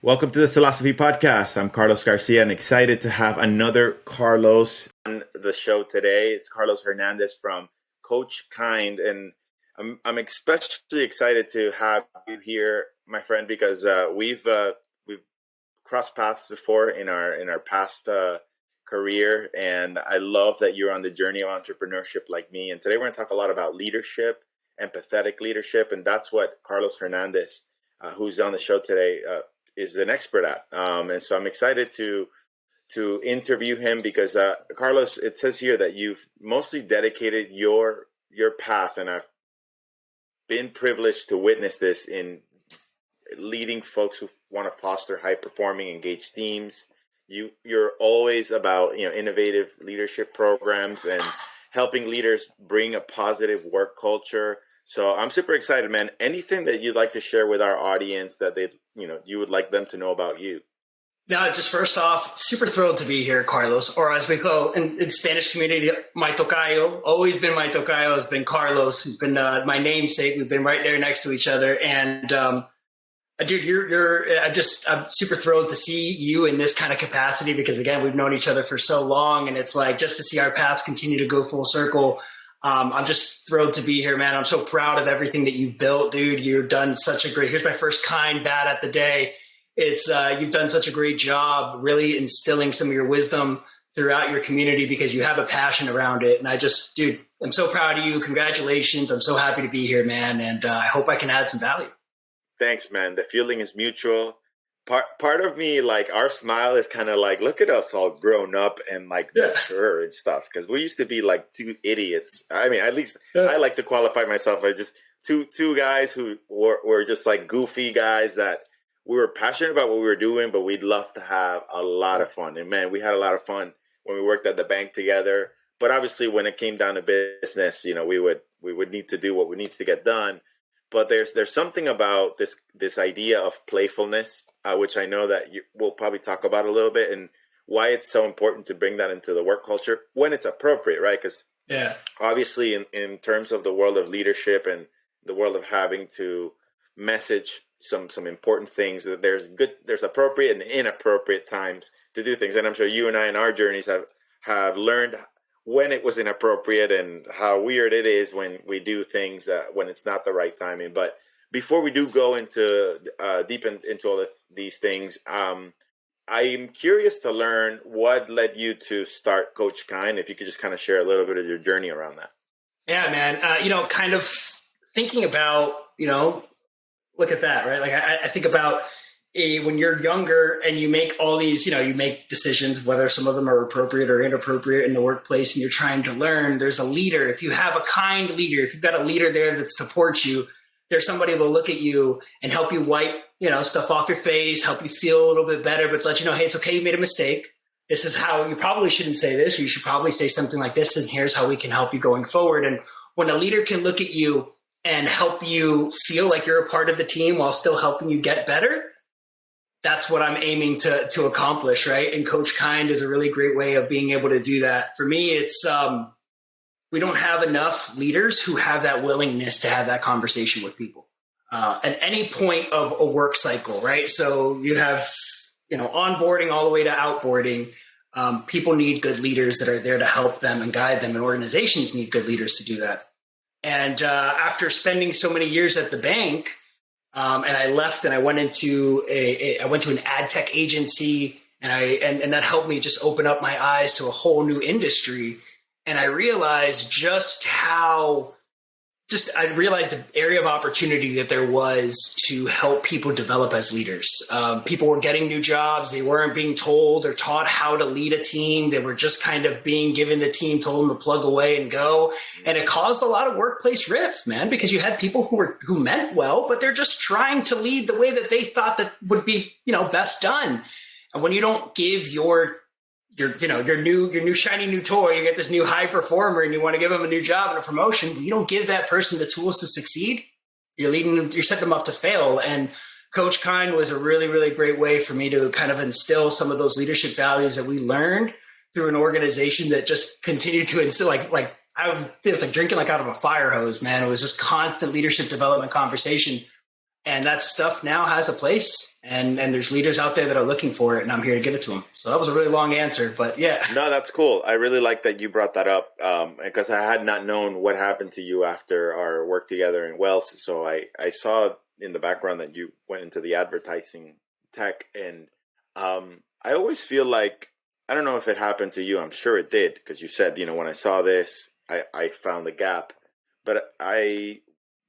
Welcome to the Sellosophy Podcast. I'm Carlos Garcia and excited to have another Carlos on the show today. It's Carlos Hernandez from Coach Kind, and I'm especially excited to have you here, my friend, because we've crossed paths before in our past career, and I love that you're on the journey of entrepreneurship like me. And today we're going to talk a lot about leadership, empathetic leadership, and that's what Carlos Hernandez, who's on the show today, is an expert at. And so I'm excited to interview him because Carlos, it says here that you've mostly dedicated your path, and I've been privileged to witness this in leading folks who want to foster high performing, engaged teams. You're always about innovative leadership programs and helping leaders bring a positive work culture. So I'm super excited, man. Anything that you'd like to share with our audience that you would like them to know about you? No, just first off, super thrilled to be here, Carlos, or as we call in Spanish community, my tocayo. Always been my tocayo, has been Carlos, who's been my namesake. We've been right there next to each other. And dude, I'm super thrilled to see you in this kind of capacity because, again, we've known each other for so long. And it's like just to see our paths continue to go full circle. I'm just thrilled to be here, man. I'm so proud of everything that you've built, dude. You've done such a great, here's my first kind bat at the day. It's, you've done such a great job really instilling some of your wisdom throughout your community because you have a passion around it. And dude, I'm so proud of you. Congratulations. I'm so happy to be here, man. And I hope I can add some value. Thanks, man. The feeling is mutual. Part of me, like, our smile is kind of like, look at us all grown up and like mature and stuff. Because we used to be like two idiots. I mean, at least I like to qualify myself as just two guys who were just like goofy guys that we were passionate about what we were doing, but we'd love to have a lot of fun. And man, we had a lot of fun when we worked at the bank together. But obviously, when it came down to business, we would need to do what we needs to get done. But there's something about this idea of playfulness, which I know that we'll probably talk about a little bit, and why it's so important to bring that into the work culture when it's appropriate, right? Because obviously in terms of the world of leadership and the world of having to message some important things, that there's appropriate and inappropriate times to do things. And I'm sure you and I in our journeys have learned when it was inappropriate and how weird it is when we do things when it's not the right timing. But before we do go into deepen into all of these things, I'm curious to learn what led you to start Coach Kind. If you could just kind of share a little bit of your journey around that. Yeah, man. Kind of thinking about, look at that, right? Like I think about when you're younger and you make all these, you make decisions, whether some of them are appropriate or inappropriate in the workplace, and you're trying to learn. There's a leader. If you have a kind leader, if you've got a leader there that supports you, there's somebody who will look at you and help you wipe, stuff off your face, help you feel a little bit better, but let you know, hey, it's okay, you made a mistake. This is how you probably shouldn't say this, or you should probably say something like this, and here's how we can help you going forward. And when a leader can look at you and help you feel like you're a part of the team while still helping you get better, that's what I'm aiming to accomplish, right? And Coach Kind is a really great way of being able to do that. For me, it's we don't have enough leaders who have that willingness to have that conversation with people at any point of a work cycle, right? So you have, onboarding all the way to outboarding. People need good leaders that are there to help them and guide them, and organizations need good leaders to do that. And after spending so many years at the bank, and I left and I went into an ad tech agency, and that helped me just open up my eyes to a whole new industry. And I realized I realized the area of opportunity that there was to help people develop as leaders. People were getting new jobs. They weren't being told or taught how to lead a team. They were just kind of being given the team, told them to plug away and go. And it caused a lot of workplace rift, man, because you had people who meant well, but they're just trying to lead the way that they thought that would be, best done. And when you don't give your new shiny new toy, you get this new high performer and you want to give them a new job and a promotion, but you don't give that person the tools to succeed. You're setting them up to fail. And Coach Kind was a really, really great way for me to kind of instill some of those leadership values that we learned through an organization that just continued to instill it's like drinking like out of a fire hose, man. It was just constant leadership development conversation. And that stuff now has a place, and there's leaders out there that are looking for it, and I'm here to give it to them. So that was a really long answer, but yeah. No, that's cool. I really like that you brought that up, because I had not known what happened to you after our work together in Wells. So I saw in the background that you went into the advertising tech, and I always feel like, I don't know if it happened to you. I'm sure it did, because you said, when I saw this, I found the gap. But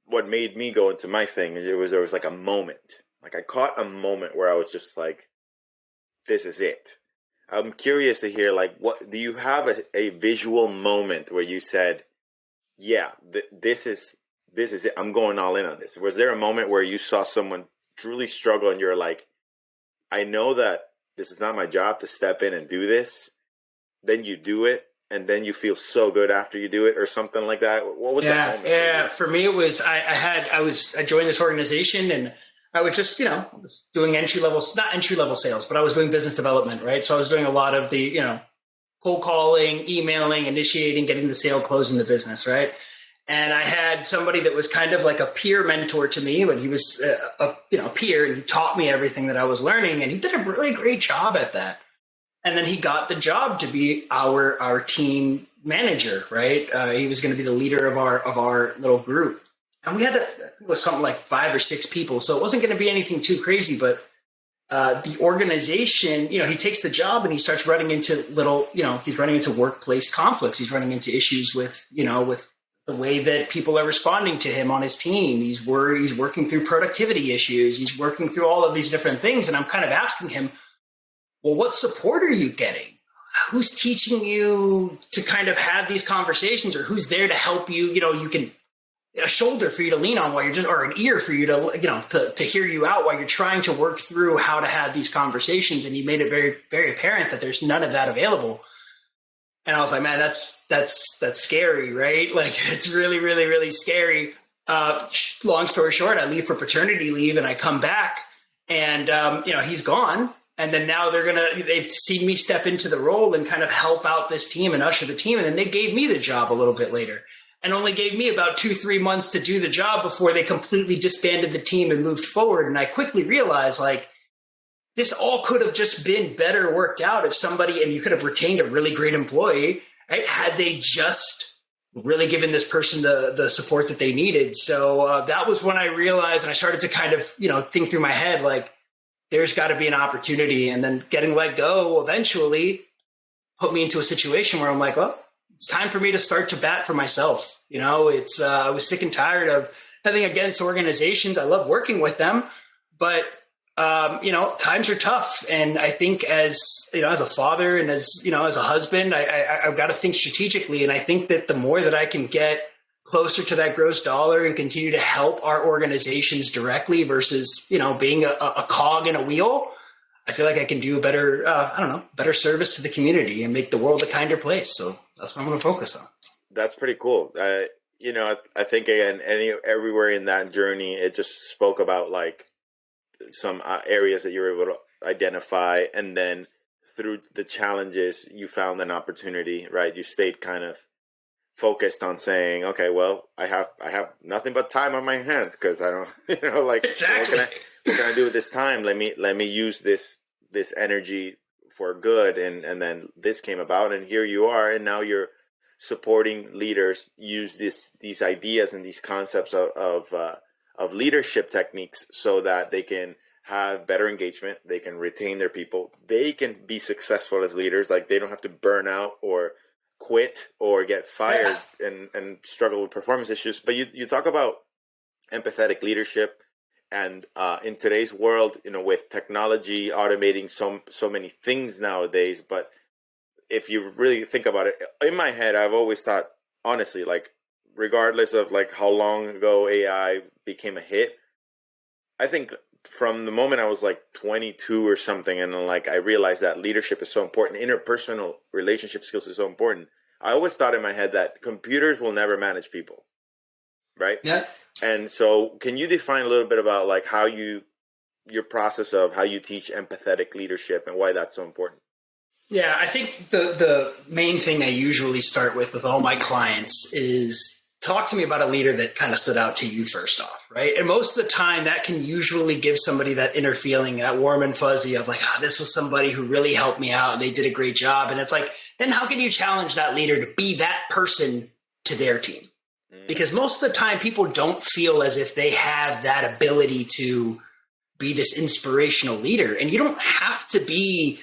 what made me go into my thing, there was like a moment. Like I caught a moment where I was just like, this is it. I'm curious to hear, like, what do you have a visual moment where you said, yeah, this is it. I'm going all in on this. Was there a moment where you saw someone truly struggle and you're like, I know that this is not my job to step in and do this. Then you do it, and then you feel so good after you do it, or something like that. What was that moment? Yeah, for me it was I joined this organization, and I was just was doing not entry level sales, but I was doing business development, right? So I was doing a lot of the cold calling, emailing, initiating, getting the sale, closing the business, right? And I had somebody that was kind of like a peer mentor to me, but he was a peer, and he taught me everything that I was learning, and he did a really great job at that. And then he got the job to be our team manager, right? He was going to be the leader of our little group, and we had it was something like 5 or 6 people, so it wasn't going to be anything too crazy. But the organization, he takes the job and he starts running into he's running into workplace conflicts. He's running into issues with the way that people are responding to him on his team. He's working through productivity issues. He's working through all of these different things. And I'm kind of asking him, well, what support are you getting? Who's teaching you to kind of have these conversations, or who's there to help you? You can a shoulder for you to lean on while you're or an ear for you to hear you out while you're trying to work through how to have these conversations. And he made it very, very apparent that there's none of that available. And I was like, man, that's scary, right? Like, it's really, really, really scary. Long story short, I leave for paternity leave, and I come back, and he's gone. And then now they've seen me step into the role and kind of help out this team and usher the team. And then they gave me the job a little bit later, and only gave me about 2-3 months to do the job before they completely disbanded the team and moved forward. And I quickly realized, like, this all could have just been better worked out if somebody, and you could have retained a really great employee, right, had they just really given this person the support that they needed. So that was when I realized, and I started to kind of, think through my head, like, there's got to be an opportunity. And then getting let go eventually put me into a situation where I'm like, well, it's time for me to start to bat for myself. I was sick and tired of nothing against organizations. I love working with them, but times are tough. And I think as a father and as a husband, I've got to think strategically. And I think that the more that I can get closer to that gross dollar and continue to help our organizations directly versus, being a cog in a wheel, I feel like I can do a better service to the community and make the world a kinder place. So that's what I'm going to focus on. That's pretty cool. I think, again, everywhere in that journey, it just spoke about, like, some areas that you were able to identify, and then through the challenges you found an opportunity, right? You stayed kind of focused on saying, okay, well, I have nothing but time on my hands, because I don't exactly. what can I do with this time? Let me use this energy for good, and then this came about, and here you are, and now you're supporting leaders use these ideas and these concepts of leadership techniques so that they can have better engagement, they can retain their people, they can be successful as leaders. Like, they don't have to burn out or quit or get fired and struggle with performance issues. But you talk about empathetic leadership, and in today's world, with technology automating so many things nowadays, but if you really think about it, in my head, I've always thought, honestly, like, regardless of, like, how long ago AI became a hit, I think from the moment I was like 22 or something, and like I realized that leadership is so important, interpersonal relationship skills is so important, I always thought in my head that computers will never manage people, right? Yeah. And so can you define a little bit about, like, how your process of how you teach empathetic leadership and why that's so important? Yeah, I think the main thing I usually start with all my clients is talk to me about a leader that kind of stood out to you first off, right? And most of the time that can usually give somebody that inner feeling, that warm and fuzzy of like, oh, this was somebody who really helped me out and they did a great job. And it's like, then how can you challenge that leader to be that person to their team? Because most of the time people don't feel as if they have that ability to be this inspirational leader. And you don't have to be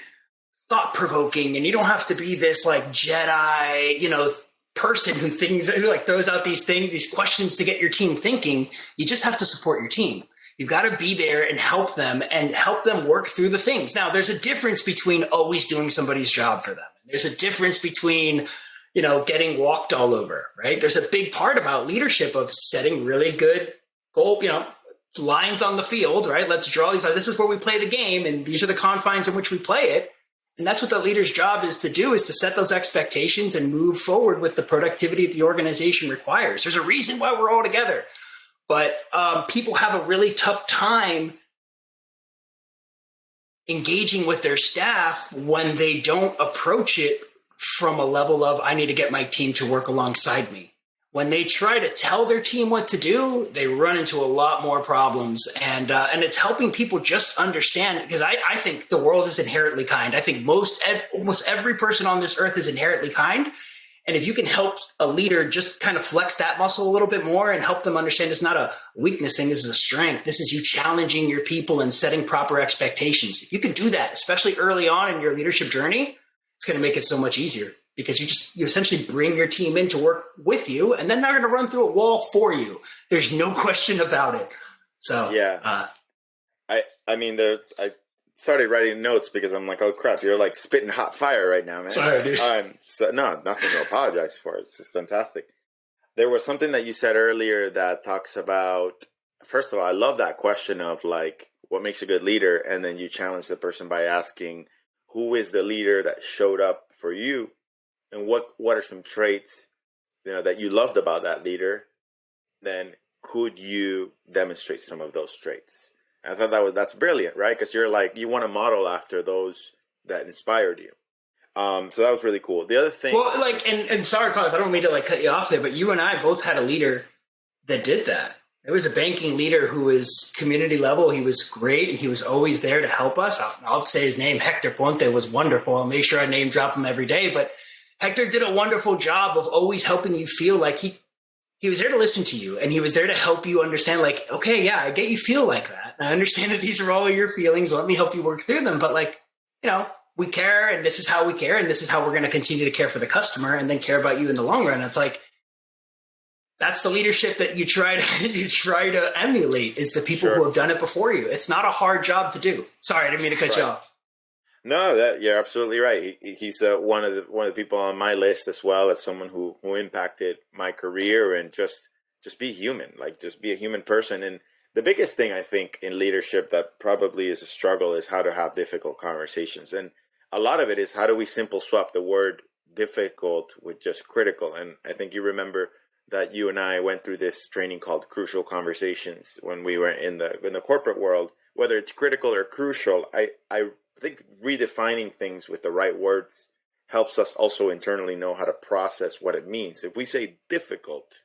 thought-provoking, and you don't have to be this like Jedi, person who throws out these questions to get your team thinking. You just have to support your team. You've got to be there and help them work through the things. Now, there's a difference between always doing somebody's job for them. There's a difference between, getting walked all over, right? There's a big part about leadership of setting really good goal, lines on the field, right? Let's draw these. This is where we play the game, and these are the confines in which we play it. And that's what the leader's job is to do, is to set those expectations and move forward with the productivity the organization requires. There's a reason why we're all together. But people have a really tough time engaging with their staff when they don't approach it from a level of, I need to get my team to work alongside me. When they try to tell their team what to do, they run into a lot more problems. And it's helping people just understand, because I think the world is inherently kind. I think almost every person on this earth is inherently kind. And if you can help a leader just kind of flex that muscle a little bit more and help them understand it's not a weakness thing, this is a strength. This is you challenging your people and setting proper expectations. If you can do that, especially early on in your leadership journey, it's going to make it so much easier. Because you essentially bring your team in to work with you, and then they're going to run through a wall for you. There's no question about it. So yeah, I started writing notes because I'm like, oh crap, you're like spitting hot fire right now, man. Sorry, dude. So no, nothing to apologize for. It's just fantastic. There was something that you said earlier that talks about. First of all, I love that question of like, what makes a good leader, and then you challenge the person by asking, who is the leader that showed up for you? And what are some traits, that you loved about that leader? Then could you demonstrate some of those traits? And I thought that's brilliant, right? Because you're like, you want to model after those that inspired you. So that was really cool. The other thing, well, like, and sorry, Carlos, I don't mean to like cut you off there, but you and I both had a leader that did that. There was a banking leader who was community level. He was great, and he was always there to help us. I'll say his name. Hector Ponte was wonderful. I'll make sure I name drop him every day, but Hector did a wonderful job of always helping you feel like he was there to listen to you, and he was there to help you understand, like, okay, yeah, I get you feel like that. And I understand that these are all of your feelings. Let me help you work through them. But like, we care, and this is how we care, and this is how we're going to continue to care for the customer and then care about you in the long run. It's like, that's the leadership that you try to emulate, is the people who have done it before you. It's not a hard job to do. Sorry, I didn't mean to cut you off. No, you're absolutely right. He's one of the people on my list, as well as someone who impacted my career, and just be human, like just be a human person. And the biggest thing I think in leadership that probably is a struggle is how to have difficult conversations. And a lot of it is, how do we simple swap the word difficult with just critical? And I think you remember that you and I went through this training called Crucial Conversations when we were in the corporate world. Whether it's critical or crucial, I think redefining things with the right words helps us also internally know how to process what it means. If we say difficult,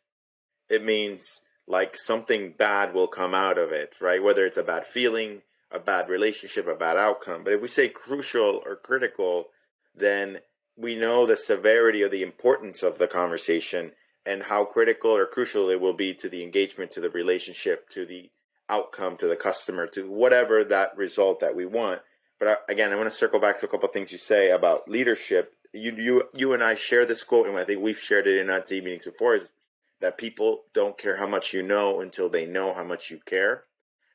it means like something bad will come out of it, right? Whether it's a bad feeling, a bad relationship, a bad outcome. But if we say crucial or critical, then we know the severity or the importance of the conversation and how critical or crucial it will be to the engagement, to the relationship, to the outcome, to the customer, to whatever that result that we want. But again, I want to circle back to a couple of things you say about leadership. You and I share this quote, and I think we've shared it in our team meetings before, is that people don't care how much you know until they know how much you care.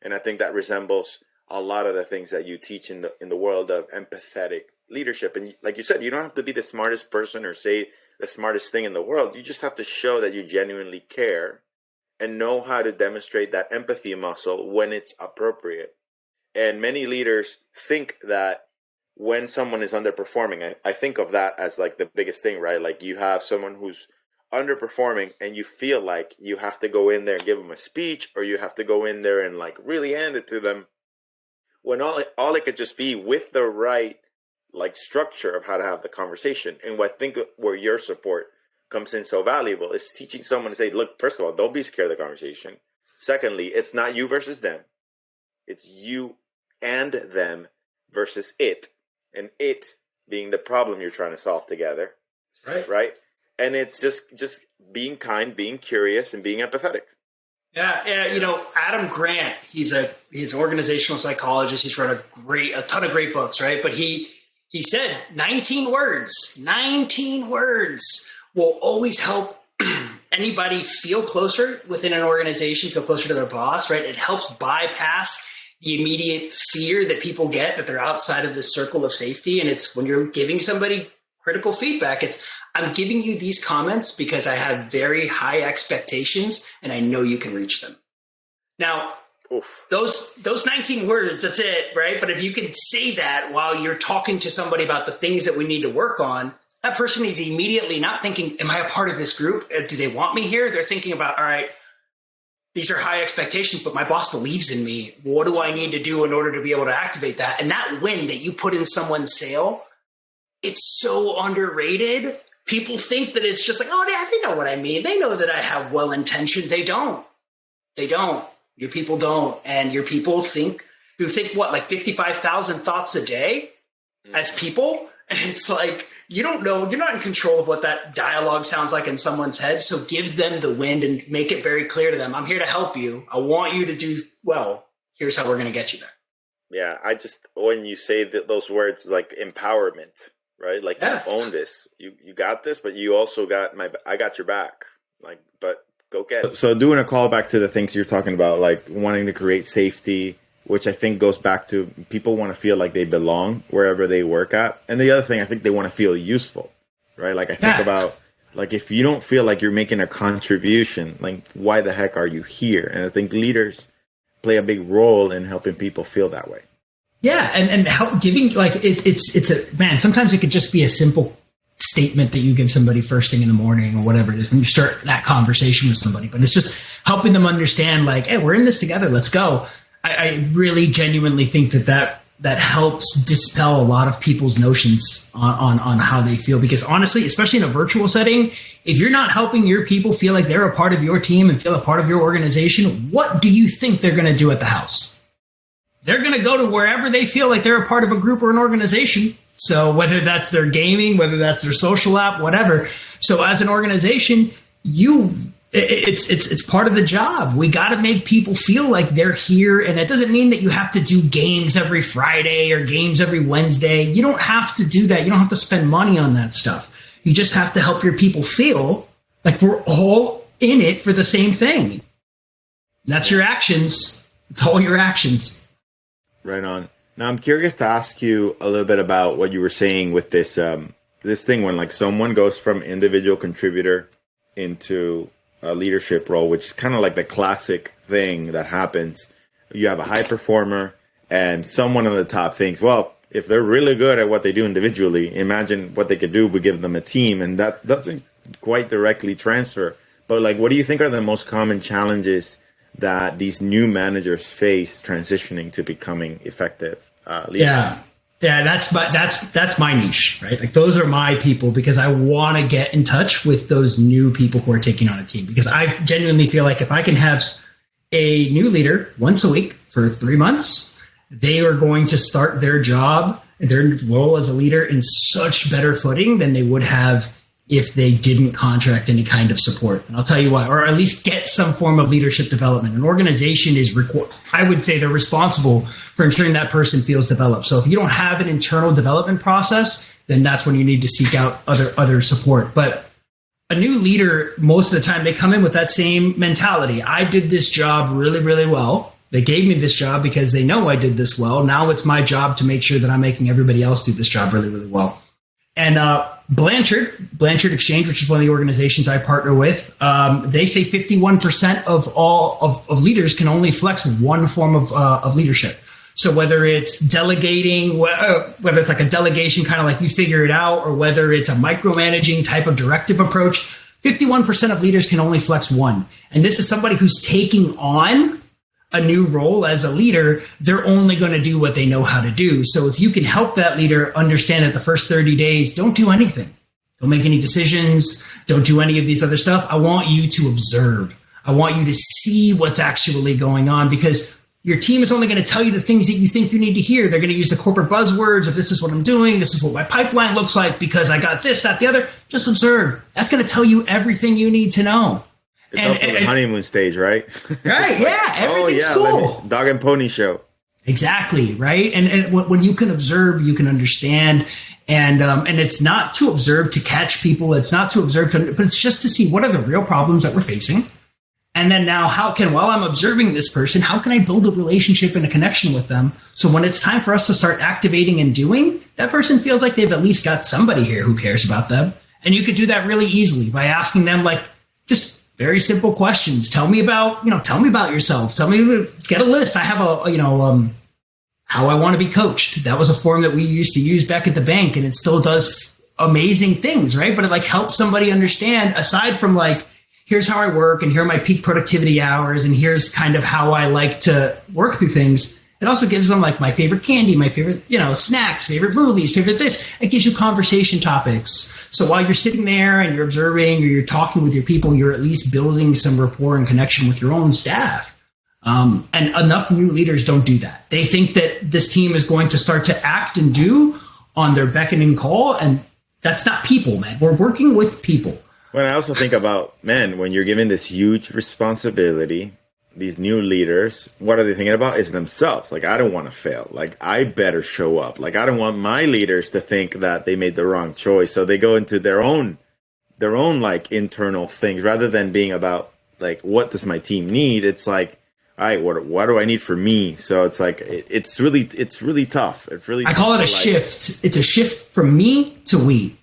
And I think that resembles a lot of the things that you teach in the world of empathetic leadership. And like you said, you don't have to be the smartest person or say the smartest thing in the world. You just have to show that you genuinely care and know how to demonstrate that empathy muscle when it's appropriate. And many leaders think that when someone is underperforming, I think of that as like the biggest thing, right? Like you have someone who's underperforming and you feel like you have to go in there and give them a speech, or you have to go in there and like really hand it to them, when all it could just be with the right like structure of how to have the conversation. And I think where your support comes in so valuable. It's teaching someone to say, look, first of all, don't be scared of the conversation. Secondly, it's not you versus them. It's you and them versus it. And it being the problem you're trying to solve together. Right. Right? And it's just being kind, being curious, and being empathetic. Yeah. Adam Grant, he's an organizational psychologist. He's wrote a ton of great books, right? But he said 19 words will always help anybody feel closer within an organization, feel closer to their boss, right? It helps bypass the immediate fear that people get that they're outside of this circle of safety. And it's when you're giving somebody critical feedback, I'm giving you these comments because I have very high expectations and I know you can reach them. Now, those 19 words, that's it, right? But if you can say that while you're talking to somebody about the things that we need to work on, that person is immediately not thinking, am I a part of this group? Do they want me here? They're thinking about, all right, these are high expectations, but my boss believes in me. What do I need to do in order to be able to activate that? And that win that you put in someone's sail, it's so underrated. People think that it's just like, oh, yeah, they know what I mean. They know that I have well-intentioned. They don't. Your people don't. And your people think what, like 55,000 thoughts a day as people? And it's like, you don't know, you're not in control of what that dialogue sounds like in someone's head. So give them the wind and make it very clear to them. I'm here to help you. I want you to do well. Here's how we're going to get you there. Yeah. When you say those words, like empowerment, right? Like, you own this, you got this, but you also I got your back. Like, but go get it. So doing a callback to the things you're talking about, like wanting to create safety, which I think goes back to people want to feel like they belong wherever they work at. And the other thing, I think they want to feel useful, right? Like I think about, like, if you don't feel like you're making a contribution, like why the heck are you here? And I think leaders play a big role in helping people feel that way. Yeah. And help giving, like sometimes it could just be a simple statement that you give somebody first thing in the morning or whatever it is when you start that conversation with somebody, but it's just helping them understand like, hey, we're in this together. Let's go. I really genuinely think that helps dispel a lot of people's notions on how they feel. Because honestly, especially in a virtual setting, if you're not helping your people feel like they're a part of your team and feel a part of your organization, what do you think they're going to do at the house? They're going to go to wherever they feel like they're a part of a group or an organization. So whether that's their gaming, whether that's their social app, whatever. So as an organization, it's part of the job. We got to make people feel like they're here. And it doesn't mean that you have to do games every Friday or games every Wednesday. You don't have to do that. You don't have to spend money on that stuff. You just have to help your people feel like we're all in it for the same thing. That's your actions. It's all your actions. Right on. Now I'm curious to ask you a little bit about what you were saying with this thing when like someone goes from individual contributor into a leadership role, which is kind of like the classic thing that happens. You have a high performer and someone on the top thinks, well, if they're really good at what they do individually, imagine what they could do if we give them a team. And that doesn't quite directly transfer. But like, what do you think are the most common challenges that these new managers face transitioning to becoming effective leaders? Yeah, that's my niche, right? Like those are my people because I want to get in touch with those new people who are taking on a team, because I genuinely feel like if I can have a new leader once a week for 3 months, they are going to start their job, their role as a leader in such better footing than they would have if they didn't contract any kind of support. And I'll tell you why, or at least get some form of leadership development. An organization is, I would say they're responsible for ensuring that person feels developed. So if you don't have an internal development process, then that's when you need to seek out other support. But a new leader, most of the time, they come in with that same mentality. I did this job really, really well. They gave me this job because they know I did this well. Now it's my job to make sure that I'm making everybody else do this job really, really well. And Blanchard Exchange, which is one of the organizations I partner with, they say 51% of all of leaders can only flex one form of leadership. So whether it's delegating, whether it's like a delegation kind of like you figure it out, or whether it's a micromanaging type of directive approach, 51% of leaders can only flex one. And this is somebody who's taking on a new role as a leader. They're only going to do what they know how to do. So if you can help that leader understand that the first 30 days, don't do anything. Don't make any decisions. Don't do any of these other stuff. I want you to observe. I want you to see what's actually going on, because your team is only going to tell you the things that you think you need to hear. They're going to use the corporate buzzwords of this is what I'm doing. This is what my pipeline looks like because I got this, that, the other. Just observe. That's going to tell you everything you need to know. It's also the honeymoon stage, right? Right. Yeah. Everything's cool. Dog and pony show. Exactly. Right. And when you can observe, you can understand. And it's not to observe to catch people. It's not to observe, but it's just to see what are the real problems that we're facing. And then now while I'm observing this person, how can I build a relationship and a connection with them? So when it's time for us to start activating and doing, that person feels like they've at least got somebody here who cares about them. And you could do that really easily by asking them like just very simple questions. Tell me about yourself. Get a list. I have how I want to be coached. That was a form that we used to use back at the bank, and it still does amazing things, right? But it like helps somebody understand, aside from like, here's how I work and here are my peak productivity hours and here's kind of how I like to work through things. It also gives them like my favorite candy, my favorite, snacks, favorite movies, favorite this. It gives you conversation topics. So while you're sitting there and you're observing or you're talking with your people, you're at least building some rapport and connection with your own staff. And enough new leaders don't do that. They think that this team is going to start to act and do on their beckoning call. And that's not people, man. We're working with people. Well, I also think about, man, when you're given this huge responsibility, these new leaders, what are they thinking about? Is themselves. Like, I don't want to fail. Like, I better show up. Like, I don't want my leaders to think that they made the wrong choice. So they go into their own like internal things rather than being about like, what does my team need? It's like, all right, what do I need for me? So it's like, it's really tough. It's really, I call it a shift. It's a shift from me to we.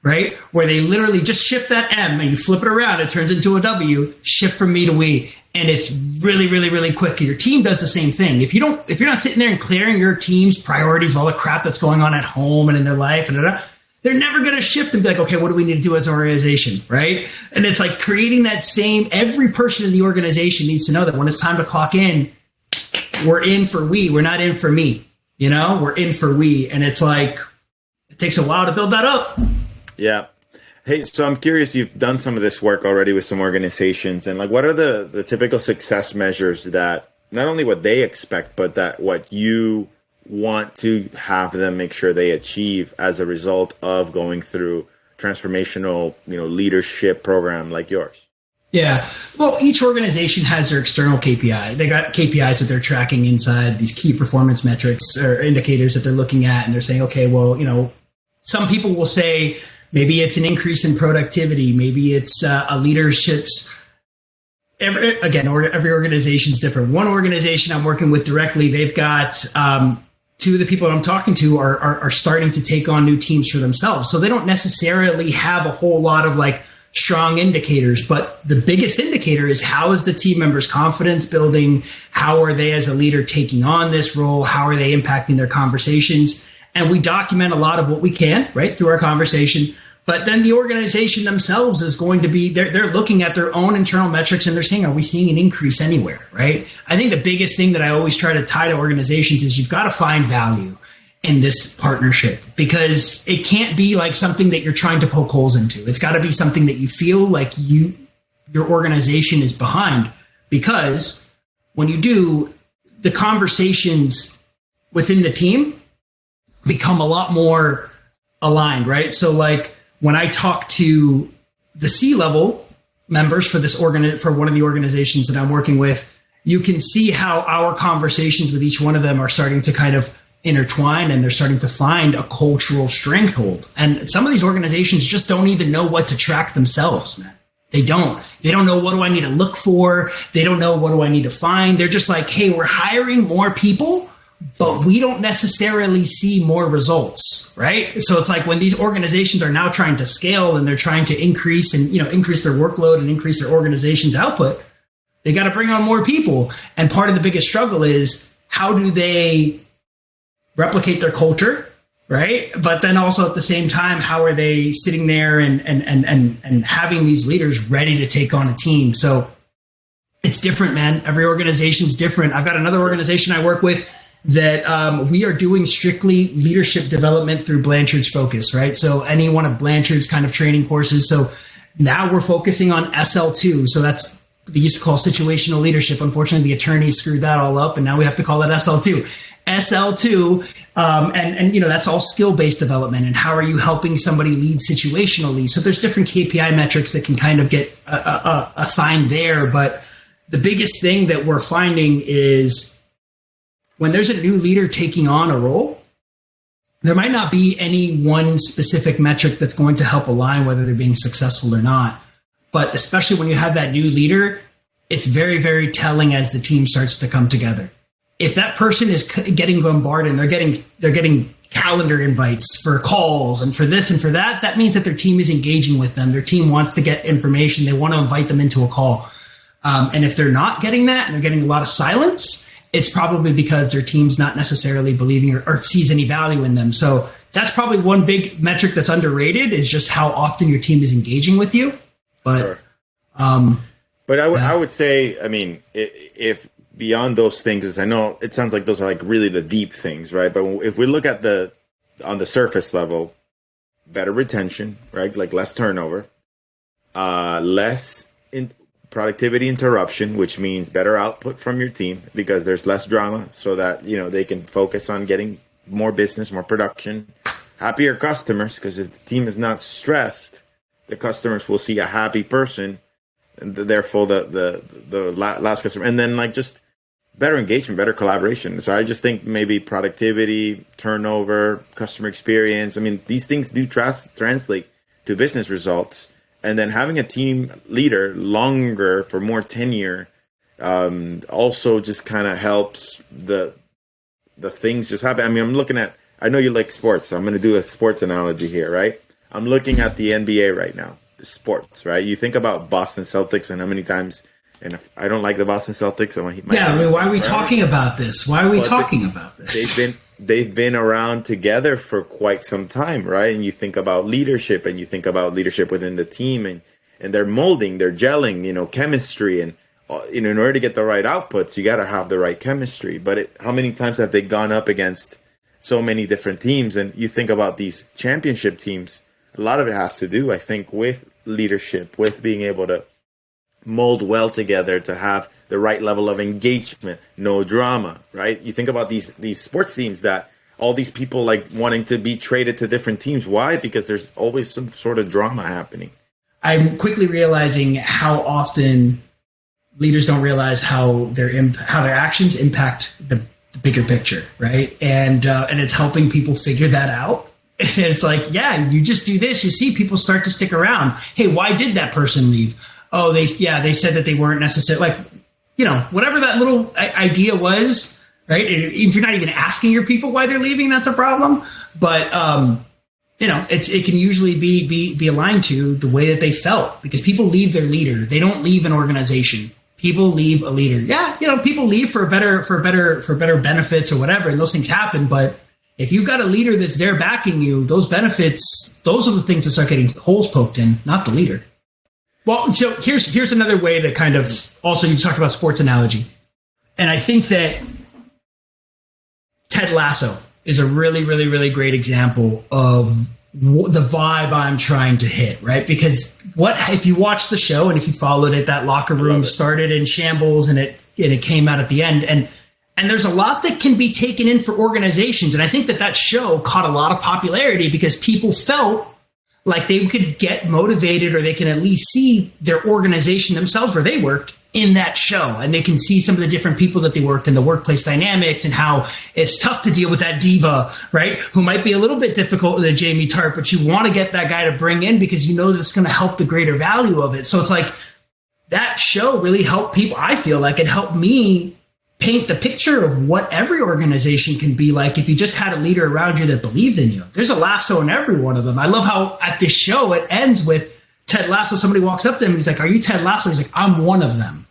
Right? Where they literally just shift that M and you flip it around, it turns into a W, shift from me to we. And it's really, really, really quick. Your team does the same thing. If you're not sitting there and clearing your team's priorities of all the crap that's going on at home and in their life, they're never going to shift and be like, okay, what do we need to do as an organization? Right? And it's like creating that same, every person in the organization needs to know that when it's time to clock in, we're in for we, we're not in for me. We're in for we. And it's like, it takes a while to build that up. Yeah. Hey, so I'm curious, you've done some of this work already with some organizations, and like, what are the typical success measures that not only what they expect, but that what you want to have them make sure they achieve as a result of going through transformational, leadership program like yours? Yeah. Well, each organization has their external KPI. They got KPIs that they're tracking inside, these key performance metrics or indicators that they're looking at, and they're saying, okay, well, some people will say, maybe it's an increase in productivity. Maybe it's a leadership's. Every organization is different. One organization I'm working with directly, they've got two of the people that I'm talking to are starting to take on new teams for themselves. So they don't necessarily have a whole lot of like strong indicators, but the biggest indicator is how is the team members' confidence building? How are they as a leader taking on this role? How are they impacting their conversations? And we document a lot of what we can, right, through our conversation. But then the organization themselves is going to be, they're looking at their own internal metrics and they're saying, are we seeing an increase anywhere, right? I think the biggest thing that I always try to tie to organizations is you've got to find value in this partnership, because it can't be like something that you're trying to poke holes into. It's got to be something that you feel like your organization is behind, because when you do, the conversations within the team become a lot more aligned, right? So like when I talk to the C-level members for for one of the organizations that I'm working with, you can see how our conversations with each one of them are starting to kind of intertwine, and they're starting to find a cultural stranglehold. And some of these organizations just don't even know what to track themselves, man. They don't know, what do I need to look for? They don't know, what do I need to find? They're just like, hey, we're hiring more people, but we don't necessarily see more results, right? So it's like when these organizations are now trying to scale and they're trying to increase their workload and increase their organization's output, they got to bring on more people. And part of the biggest struggle is, how do they replicate their culture, right? But then also at the same time, how are they sitting there and having these leaders ready to take on a team? So it's different, man. Every organization's different. I've got another organization I work with that we are doing strictly leadership development through Blanchard's Focus, right? So any one of Blanchard's kind of training courses. So Now we're focusing on SL2. So that's they used to call situational leadership. Unfortunately, the attorneys screwed that all up, and now we have to call it SL2. SL2, and that's all skill-based development. And how are you helping somebody lead situationally? So there's different KPI metrics that can kind of get assigned there. But the biggest thing that we're finding is when there's a new leader taking on a role, there might not be any one specific metric that's going to help align whether they're being successful or not. But especially when you have that new leader, it's very, very telling as the team starts to come together. If that person is getting bombarded and they're getting calendar invites for calls and for this and for that, that means that their team is engaging with them. Their team wants to get information. They want to invite them into a call. And if they're not getting that and they're getting a lot of silence, it's probably because their team's not necessarily believing or sees any value in them. So that's probably one big metric that's underrated is just how often your team is engaging with you. But, sure. But I would say, I mean, if beyond those things, is I know it sounds like those are like really the deep things, right? But if we look at on the surface level, better retention, right? Like less turnover, less productivity interruption, which means better output from your team because there's less drama so that, they can focus on getting more business, more production, happier customers, because if the team is not stressed, the customers will see a happy person, and therefore the last customer, and then like just better engagement, better collaboration. So I just think maybe productivity, turnover, customer experience. I mean, these things do translate to business results. And then having a team leader longer for more tenure also just kind of helps the things just happen. I mean, I know you like sports, so I'm going to do a sports analogy here, right? I'm looking at the NBA right now, the sports, right? You think about Boston Celtics and how many times, and if I don't like the Boston Celtics, why are we talking about this? Why are we talking about this? They've been around together for quite some time, right? And you think about leadership, and you think about leadership within the team, and they're molding, they're gelling, chemistry, and in order to get the right outputs, you got to have the right chemistry. But how many times have they gone up against so many different teams? And you think about these championship teams, a lot of it has to do, I think, with leadership, with being able to mold well together, to have the right level of engagement, no drama, right? You think about these sports teams that all these people like wanting to be traded to different teams. Why? Because there's always some sort of drama happening. I'm quickly realizing how often leaders don't realize how their actions impact the bigger picture, right? And it's helping people figure that out. And it's like, yeah, you just do this, you see people start to stick around. Hey, why did that person leave? Oh, they said that they weren't necessarily whatever that little idea was, right? If you're not even asking your people why they're leaving, that's a problem. But it can usually be aligned to the way that they felt, because people leave their leader. They don't leave an organization. People leave a leader. Yeah, people leave for better benefits or whatever, and those things happen. But if you've got a leader that's there backing you, those benefits, those are the things that start getting holes poked in, not the leader. Well, so here's another way to kind of also, you talked about sports analogy. And I think that Ted Lasso is a really, really, really great example of the vibe I'm trying to hit, right? Because if you watch the show and if you followed it, that locker room started in shambles and it came out at the end. And there's a lot that can be taken in for organizations. And I think that show caught a lot of popularity because people felt like they could get motivated, or they can at least see their organization themselves where they worked in that show. And they can see some of the different people that they worked in, the workplace dynamics, and how it's tough to deal with that diva, right? Who might be a little bit difficult with a Jamie Tart, but you want to get that guy to bring in because you know that's going to help the greater value of it. So it's like that show really helped people. I feel like it helped me paint the picture of what every organization can be like if you just had a leader around you that believed in you. There's a Lasso in every one of them. I love how at this show it ends with Ted Lasso. Somebody walks up to him and he's like, "Are you Ted Lasso?" He's like, "I'm one of them."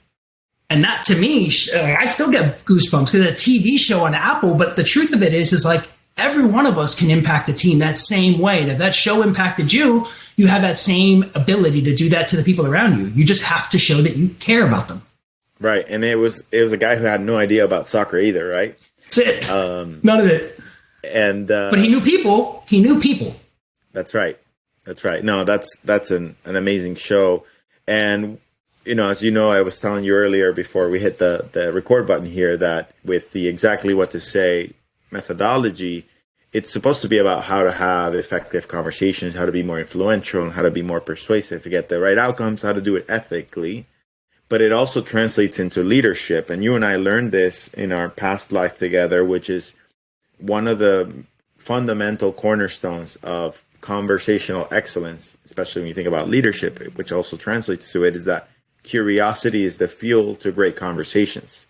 And that, to me, I still get goosebumps because it's a TV show on Apple. But the truth of it is like every one of us can impact the team that same way. And if that show impacted you, you have that same ability to do that to the people around you. You just have to show that you care about them. Right. And it was a guy who had no idea about soccer either, right? That's it. None of it. And but he knew people. He knew people. That's right. That's right. No, that's an amazing show. And, as you know, I was telling you earlier before we hit the record button here that with the exactly what to say methodology, it's supposed to be about how to have effective conversations, how to be more influential, and how to be more persuasive to get the right outcomes, how to do it ethically. But it also translates into leadership. And you and I learned this in our past life together, which is one of the fundamental cornerstones of conversational excellence, especially when you think about leadership, which also translates to it, is that curiosity is the fuel to great conversations.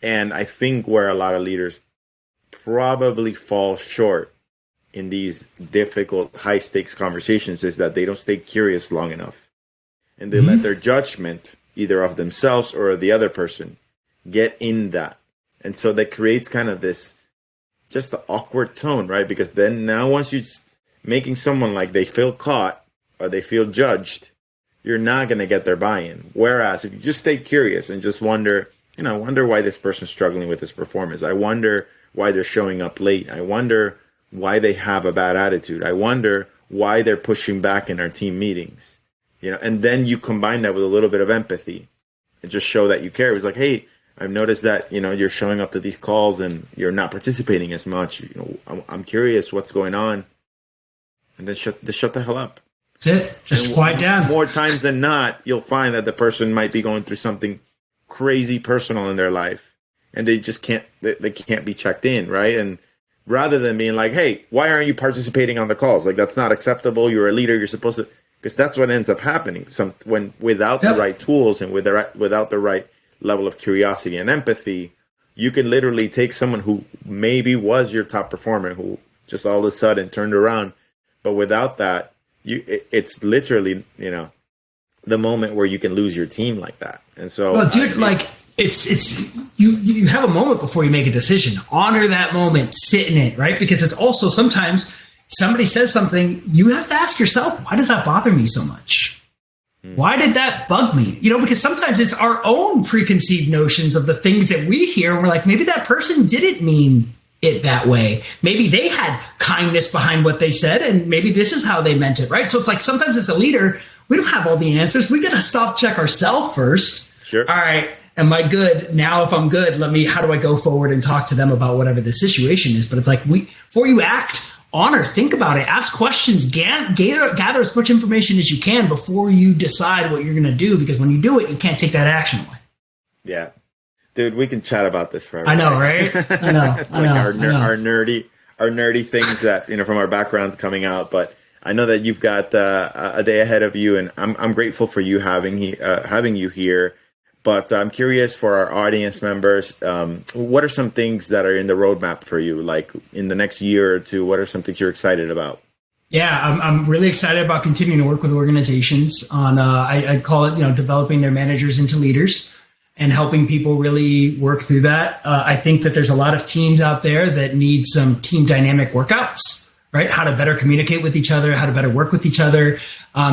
And I think where a lot of leaders probably fall short in these difficult, high-stakes conversations is that they don't stay curious long enough. And they let their judgment, either of themselves or the other person, get in that. And so that creates kind of this just the awkward tone, right? Because then now once you're making someone like they feel caught or they feel judged, you're not going to get their buy-in. Whereas if you just stay curious and just wonder why this person's struggling with this performance. I wonder why they're showing up late. I wonder why they have a bad attitude. I wonder why they're pushing back in our team meetings. And then you combine that with a little bit of empathy and just show that you care. It's like, hey, I've noticed that, you're showing up to these calls and you're not participating as much. I'm curious what's going on. And then shut the hell up. That's it. Just quiet down. More times than not, you'll find that the person might be going through something crazy personal in their life and they just can't be checked in, right? And rather than being like, hey, why aren't you participating on the calls? Like, that's not acceptable. You're a leader. You're supposed to, because that's what ends up happening. When without the right tools and without the right level of curiosity and empathy, you can literally take someone who maybe was your top performer, who just all of a sudden turned around. But without that, it's literally, the moment where you can lose your team like that. And so, well, dude, it's you have a moment before you make a decision. Honor that moment, sit in it, right? Because it's also sometimes somebody says something, you have to ask yourself, why does that bother me so much? Why did that bug me? Because sometimes it's our own preconceived notions of the things that we hear. And we're like, maybe that person didn't mean it that way. Maybe they had kindness behind what they said, and maybe this is how they meant it, right? So it's like sometimes as a leader, we don't have all the answers. We got to stop, check ourselves first. Sure. All right. Am I good? Now, if I'm good, how do I go forward and talk to them about whatever the situation is? But it's like, before you act, honor, think about it, ask questions, gather as much information as you can before you decide what you're going to do. Because when you do it, you can't take that action away. Yeah. Dude, we can chat about this forever. I know, right? I know. It's our nerdy things that, from our backgrounds coming out. But I know that you've got a day ahead of you, and I'm grateful for you having you here. But I'm curious for our audience members, what are some things that are in the roadmap for you? Like in the next year or two, what are some things you're excited about? Yeah, I'm really excited about continuing to work with organizations on, I call it, developing their managers into leaders and helping people really work through that. I think that there's a lot of teams out there that need some team dynamic workouts, right? How to better communicate with each other, how to better work with each other.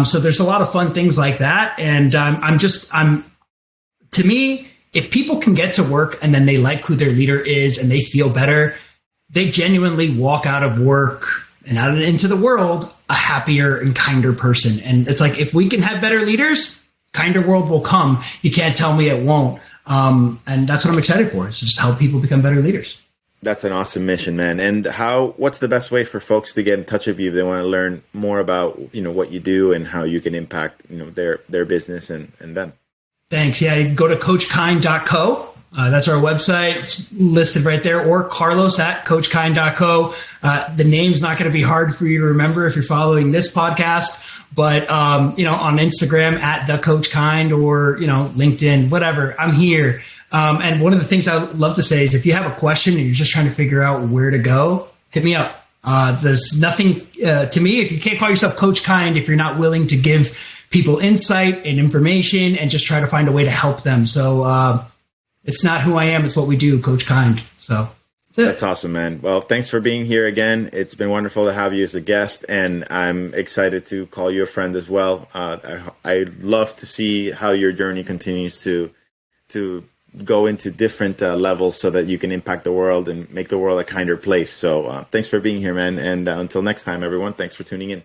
So there's a lot of fun things like that. And to me, if people can get to work and then they like who their leader is and they feel better, they genuinely walk out of work and out into the world a happier and kinder person. And it's like, if we can have better leaders, kinder world will come. You can't tell me it won't. And that's what I'm excited for, is just help people become better leaders. That's an awesome mission, man. And what's the best way for folks to get in touch with you if they want to learn more about, what you do and how you can impact, their business and them? Thanks. Yeah, go to coachkind.co. That's our website. It's listed right there. Or Carlos at coachkind.co. The name's not going to be hard for you to remember if you're following this podcast. But, on Instagram at the Coach Kind, or, LinkedIn, whatever, I'm here. And one of the things I love to say is if you have a question and you're just trying to figure out where to go, hit me up. There's nothing to me, if you can't call yourself Coach Kind, if you're not willing to give people insight and information and just try to find a way to help them. So it's not who I am, it's what we do, Coach Kind. So that's awesome, man. Well, thanks for being here again. It's been wonderful to have you as a guest, and I'm excited to call you a friend as well. I love to see how your journey continues to go into different levels so that you can impact the world and make the world a kinder place. So thanks for being here, man. And until next time, everyone, thanks for tuning in.